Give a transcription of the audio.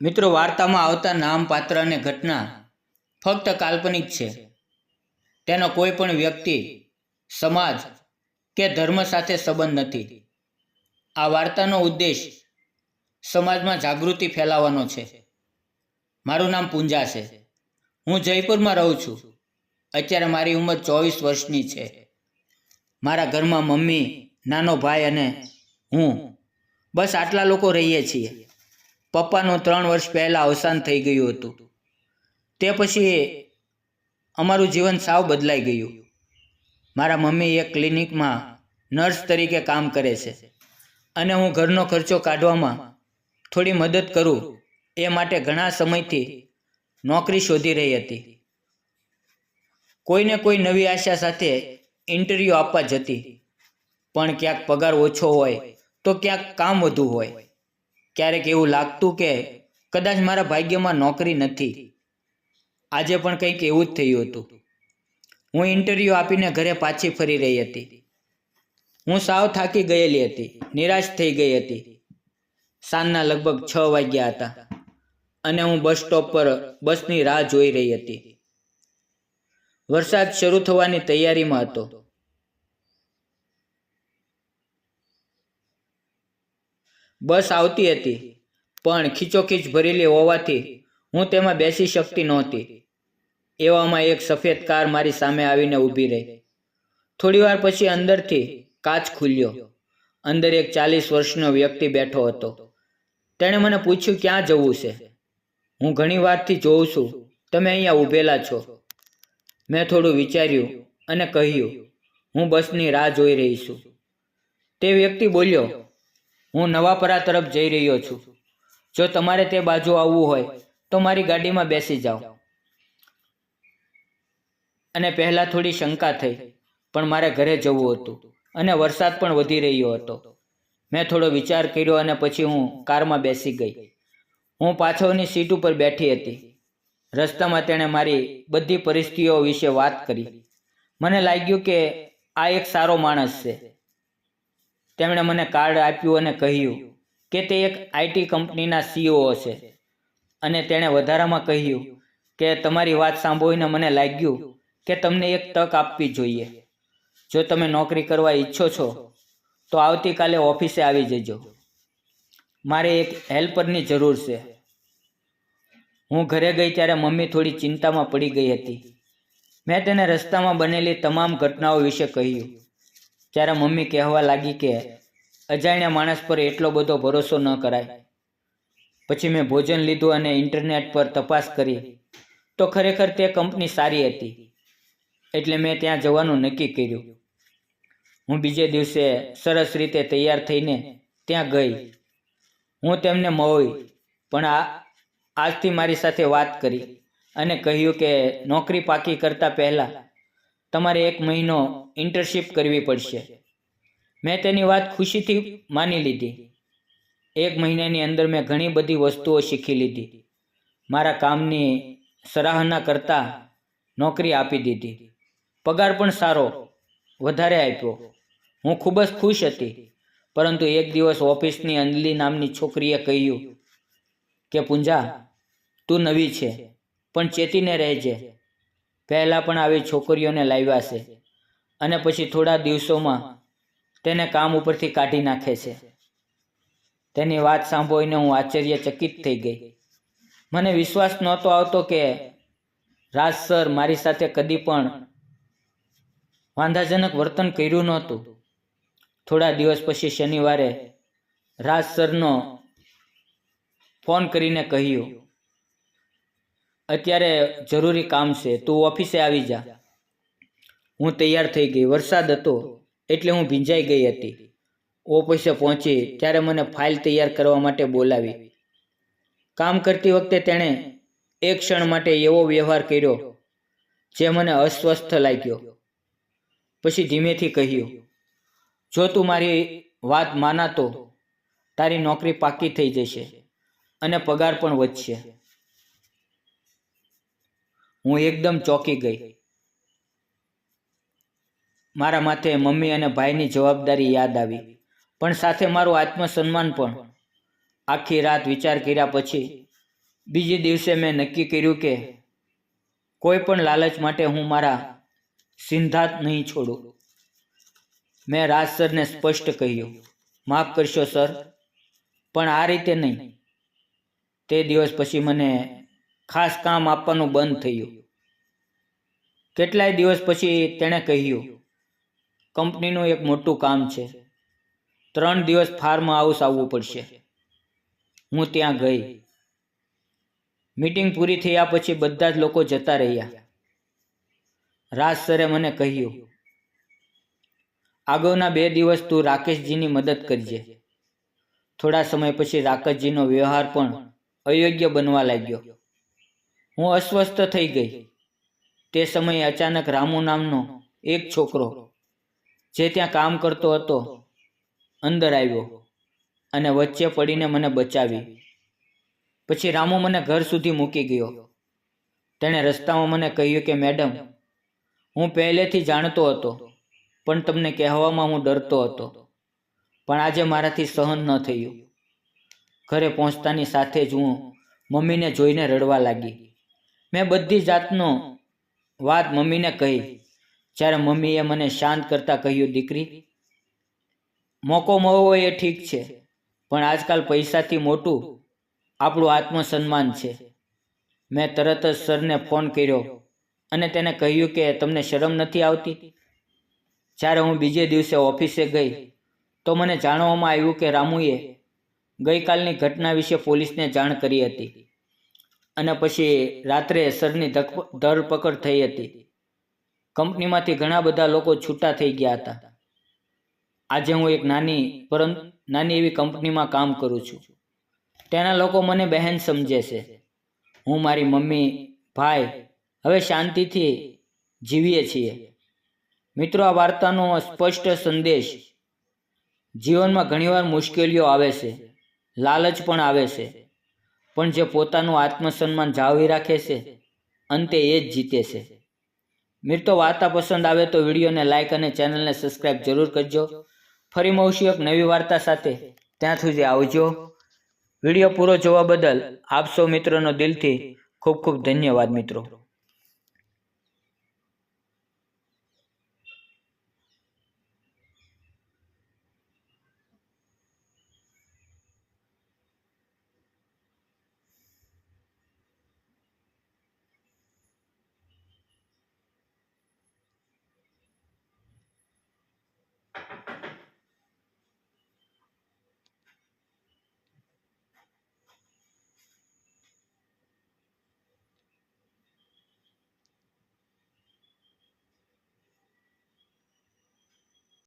મિત્રો, વાર્તામાં આવતા નામ, પાત્ર અને ઘટના ફક્ત કાલ્પનિક છે. તેનો કોઈ પણ વ્યક્તિ, સમાજ કે ધર્મ સાથે સંબંધ નથી. આ વાર્તાનો ઉદ્દેશ સમાજમાં જાગૃતિ ફેલાવવાનો છે. મારું નામ પૂંજા છે. હું જયપુરમાં રહું છું. અત્યારે મારી ઉંમર 24 વર્ષની છે. મારા ઘરમાં મમ્મી, નાનો ભાઈ અને હું, બસ આટલા લોકો રહીએ છીએ. પપ્પાનું 3 વર્ષ પહેલાં અવસાન થઈ ગયું હતું. તે પછી અમારું જીવન સાવ બદલાઈ ગયું. મારા મમ્મી એક ક્લિનિકમાં નર્સ તરીકે કામ કરે છે અને હું ઘરનો ખર્ચો કાઢવામાં થોડી મદદ કરું એ માટે ઘણા સમયથી નોકરી શોધી રહી હતી. કોઈને કોઈ નવી આશા સાથે ઇન્ટરવ્યૂ આપવા જતી, પણ ક્યાંક પગાર ઓછો હોય તો ક્યાંક કામ વધુ હોય. ક્યારેક એવું લાગતું કે કદાચ મારા ભાગ્યમાં નોકરી નથી. આજે પણ કંઈક એવું જ થયું હતું. હું ઇન્ટરવ્યૂ આપીને ઘરે પાછી ફરી રહી હતી. હું સાવ થાકી ગયેલી હતી, નિરાશ થઈ ગઈ હતી. સાંજના લગભગ 6 વાગ્યા હતા અને હું બસ સ્ટોપ પર બસની રાહ જોઈ રહી હતી. વરસાદ શરૂ થવાની તૈયારીમાં હતો. બસ આવતી હતી, પણ ખીચોખીચ ભરેલી હોવાથી હું તેમાં બેસી શકતી નહોતી. એવામાં એક સફેદ કાર મારી સામે આવીને ઊભી રહી. થોડીવાર પછી અંદરથી કાચ ખુલ્યો. અંદર એક 40 વર્ષનો વ્યક્તિ બેઠો હતો. તેણે મને પૂછ્યું, ક્યાં જવું છે? હું ઘણી વારથી જોઉં છું તમે અહીંયા ઊભેલા છો. મેં થોડું વિચાર્યું અને કહ્યું, હું બસની રાહ જોઈ રહી છું. તે વ્યક્તિ બોલ્યો, હું નવાપરા તરફ જઈ રહ્યો છું. જો તમારે તે બાજુ આવવું હોય તો મારી ગાડીમાં બેસી જાઓ. અને પહેલાં થોડી શંકા થઈ, પણ મારે ઘરે જવું હતું અને વરસાદ પણ વધી રહ્યો હતો. મેં થોડો વિચાર કર્યો અને પછી હું કારમાં બેસી ગઈ. હું પાછળની સીટ ઉપર બેઠી હતી. રસ્તામાં તેણે મારી બધી પરિસ્થિતિઓ વિશે વાત કરી. મને લાગ્યું કે આ એક સારો માણસ છે. તેમણે મને કાર્ડ આપ્યું અને કહ્યું કે તે એક IT કંપનીના CEO છે અને તેણે વધારામાં કહ્યું કે તમારી વાત સાંભળીને મને લાગ્યું કે તમને એક તક આપવી જોઈએ. જો તમે નોકરી કરવા ઈચ્છો છો તો આવતીકાલે ઓફિસે આવી જજો. મારે એક હેલ્પરની જરૂર છે. હું ઘરે ગઈ ત્યારે મમ્મી થોડી ચિંતામાં પડી ગઈ હતી. મેં તેને રસ્તામાં બનેલી તમામ ઘટનાઓ વિશે કહ્યું. ત્યારે મમ્મી કહેવા લાગી કે અજાણ્યા માણસ પર એટલો બધો ભરોસો ન કરાય. પછી મેં ભોજન લીધું અને ઇન્ટરનેટ પર તપાસ કરી તો ખરેખર તે કંપની સારી હતી. એટલે મેં ત્યાં જવાનું નક્કી કર્યું. હું બીજે દિવસે સરસ રીતે તૈયાર થઈને ત્યાં ગઈ. હું તેમને મળી, પણ આજથી મારી સાથે વાત કરી અને કહ્યું કે નોકરી પાકી કરતાં પહેલાં તમારે 1 મહિનો ઇન્ટર્નશિપ કરવી પડશે. મેં તેની વાત ખુશીથી માની લીધી. 1 મહિનાની અંદર મેં ઘણી બધી વસ્તુઓ શીખી લીધી. મારા કામની સરાહના કરતાં નોકરી આપી દીધી. પગાર પણ સારો વધારે આપ્યો. હું ખૂબ જ ખુશ હતી. પરંતુ એક દિવસ ઓફિસની અંજલિ નામની છોકરીએ કહ્યું કે પૂંજા, તું નવી છે, પણ ચેતીને રહેજે. પહેલાં પણ આવી છોકરીઓને લાવ્યા છે અને પછી થોડા દિવસોમાં તેને કામ ઉપરથી કાઢી નાખે છે. તેની વાત સાંભળીને હું આશ્ચર્યચકિત થઈ ગઈ. મને વિશ્વાસ નહોતો આવતો કે રાજ સર મારી સાથે કદી પણ વાંધાજનક વર્તન કર્યું નહોતું. થોડા દિવસ પછી શનિવારે રાજ સરનો ફોન કરીને કહ્યું, અત્યારે જરૂરી કામ છે, તું ઓફિસે આવી જા. હું તૈયાર થઈ ગઈ. વરસાદ હતો એટલે હું ભીંજાઈ ગઈ હતી. ઓફિસે પહોંચી ત્યારે મને ફાઇલ તૈયાર કરવા માટે બોલાવી. કામ કરતી વખતે તેણે એક ક્ષણ માટે એવો વ્યવહાર કર્યો જે મને અસ્વસ્થ લાગ્યો. પછી ધીમેથી કહ્યું, જો તું મારી વાત માનાતો તારી નોકરી પાકી થઈ જશે અને પગાર પણ વધશે. હું એકદમ ચોંકી ગઈ. મારા માથે મમ્મી અને ભાઈની જવાબદારી યાદ આવી, પણ સાથે મારું આત્મસન્માન પણ. આખી રાત વિચાર કર્યા પછી બીજે દિવસે મેં નક્કી કર્યું કે કોઈ પણ લાલચ માટે હું મારા સિદ્ધાંત નહીં છોડું. મેં રાજ સરને સ્પષ્ટ કહ્યું, માફ કરશો સર, પણ આ રીતે નહીં. તે દિવસ પછી મને ખાસ કામ આપવાનું બંધ થયું. કેટલાય દિવસ પછી તેણે કહ્યું, કંપનીનું એક મોટું કામ છે, 3 દિવસ ફાર્મ હાઉસ આવવું પડશે. હું ત્યાં ગઈ. મીટિંગ પૂરી થયા પછી બધા જ લોકો જતા રહ્યા. રાજ સરે મને કહ્યું, આગળના 2 દિવસ તું રાકેશજીની મદદ કરજે. થોડા સમય પછી રાકેશજીનો વ્યવહાર પણ અયોગ્ય બનવા લાગ્યો. હું અસ્વસ્થ થઈ ગઈ. તે સમયે અચાનક રામુ નામનો એક છોકરો જે ત્યાં કામ કરતો હતો અંદર આવ્યો અને વચ્ચે પડીને મને બચાવી. પછી રામુ મને ઘર સુધી મૂકી ગયો. તેણે રસ્તામાં મને કહ્યું કે મેડમ, હું પહેલેથી જાણતો હતો, પણ તમને કહેવામાં હું ડરતો હતો, પણ આજે મારાથી સહન ન થયું. ઘરે પહોંચતાની સાથે જ હું મમ્મીને જોઈને રડવા લાગી. મેં બધી જાતનો વાત મમ્મીને કહી. જ્યારે મમ્મીએ મને શાંત કરતા કહ્યું, દીકરી, મોકો મળવો એ ઠીક છે, પણ આજકાલ પૈસાથી મોટું આપણું આત્મસન્માન છે. મેં તરત જ સરને ફોન કર્યો અને તેને કહ્યું કે તમને શરમ નથી આવતી? જ્યારે હું બીજે દિવસે ઓફિસે ગઈ તો મને જાણવામાં આવ્યું કે રામુએ ગઈકાલની ઘટના વિશે પોલીસને જાણ કરી હતી અને પછી રાત્રે સરની ધરપકડ થઈ હતી. કંપનીમાંથી ઘણા બધા લોકો છૂટા થઈ ગયા હતા. આજે હું એક નાની એવી કંપનીમાં કામ કરું છું. તેના લોકો મને બહેન સમજે છે. હું, મારી મમ્મી, ભાઈ હવે શાંતિથી જીવીએ છીએ. મિત્રો, આ વાર્તાનો સ્પષ્ટ સંદેશ, જીવનમાં ઘણીવાર મુશ્કેલીઓ આવે છે, લાલચ પણ આવે છે, પણ જે પોતાનું આત્મસન્માન જાળવી રાખે છે, અંતે એ જ જીતે છે. મિત્રો, વાર્તા પસંદ આવે તો વિડીયોને લાઇક અને ચેનલને સબસ્ક્રાઈબ જરૂર કરજો. ફરી મળશું એક નવી વાર્તા સાથે. ત્યાં સુધી આવજો. વિડીયો પૂરો જોવા બદલ આપ સૌ મિત્રોનો દિલથી ખૂબ ખૂબ ધન્યવાદ મિત્રો.